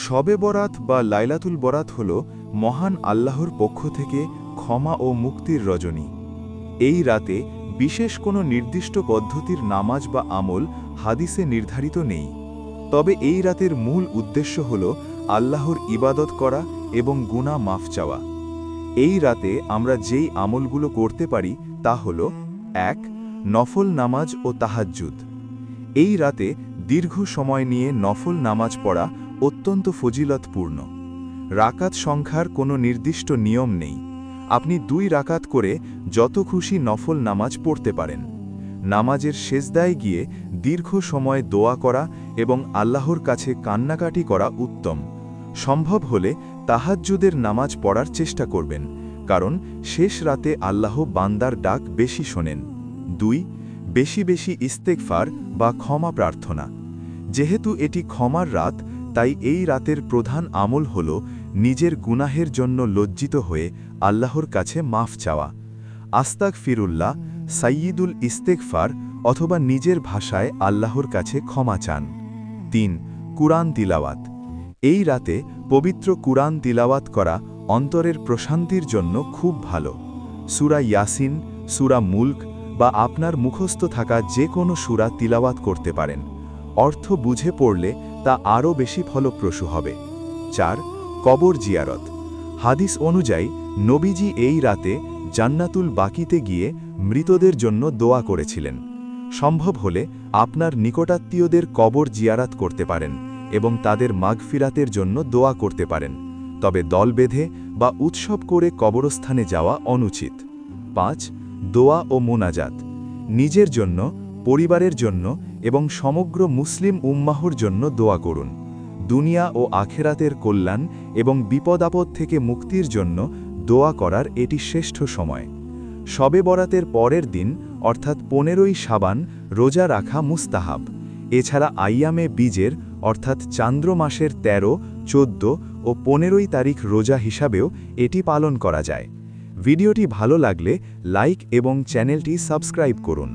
শবে বরাত বা লাইলাতুল বরাত হল মহান আল্লাহর পক্ষ থেকে ক্ষমা ও মুক্তির রজনী। এই রাতে বিশেষ কোনো নির্দিষ্ট পদ্ধতির নামাজ বা আমল হাদিসে নির্ধারিত নেই। তবে এই রাতের মূল উদ্দেশ্য হল আল্লাহর ইবাদত করা এবং গুনাহ মাফ চাওয়া। এই রাতে আমরা যেই আমলগুলো করতে পারি তা হল ১. নফল নামাজ ও তাহাজ্জুদ। এই রাতে দীর্ঘ সময় নিয়ে নফল নামাজ পড়া অত্যন্ত ফজিলতপূর্ণ। রাকাত সংখ্যার কোনো নির্দিষ্ট নিয়ম নেই, আপনি ২ রাকাত করে যত খুশি নফল নামাজ পড়তে পারেন। নামাজের সেজদায় গিয়ে দীর্ঘ সময় দোয়া করা এবং আল্লাহর কাছে কান্নাকাটি করা উত্তম। সম্ভব হলে তাহাজ্জুদের নামাজ পড়ার চেষ্টা করবেন, কারণ শেষ রাতে আল্লাহ বান্দার ডাক বেশি শোনেন। ২. বেশি বেশি ইস্তেগফার বা ক্ষমা প্রার্থনা। যেহেতু এটি ক্ষমার রাত, তাই এই রাতের প্রধান আমল হল নিজের গুনাহের জন্য লজ্জিত হয়ে আল্লাহর কাছে মাফ চাওয়া। আস্তাগফিরুল্লাহ, সাইয়্যিদুল ইস্তেগফার অথবা নিজের ভাষায় আল্লাহর কাছে ক্ষমা চান। ৩. কুরআন তিলাওয়াত। এই রাতে পবিত্র কুরআন তিলাওয়াত করা অন্তরের প্রশান্তির জন্য খুব ভালো। সূরা ইয়াসিন, সূরা মুলক বা আপনার মুখস্থ থাকা যে কোনো সূরা তিলাওয়াত করতে পারেন। অর্থ বুঝে পড়লে তা আরও বেশি ফলপ্রসূ হবে। ৪. কবর জিয়ারত। হাদিস অনুযায়ী নবীজি এই রাতে জান্নাতুল বাকিতে গিয়ে মৃতদের জন্য দোয়া করেছিলেন। সম্ভব হলে আপনার নিকটাত্মীয়দের কবর জিয়ারাত করতে পারেন এবং তাদের মাগফিরাতের জন্য দোয়া করতে পারেন, তবে দল বেঁধে বা উৎসব করে কবরস্থানে যাওয়া অনুচিত। ৫. দোয়া ও মোনাজাত। নিজের জন্য, পরিবারের জন্য এবং সমগ্র মুসলিম উম্মাহর জন্য দোয়া করুন। দুনিয়া ও আখেরাতের কল্যাণ এবং বিপদ-আপদ থেকে মুক্তির জন্য দোয়া করার এটি শ্রেষ্ঠ সময়। শবে বরাতের পরের দিন অর্থাৎ ১৫ই শাবান রোজা রাখা মুস্তাহাব। এছাড়া আইয়ামে বীজের অর্থাৎ চান্দ্র মাসের ১৩, ১৪ ও ১৫ই তারিখ রোজা হিসাবেও এটি পালন করা যায়। ভিডিওটি ভালো লাগলে লাইক এবং চ্যানেলটি সাবস্ক্রাইব করুন।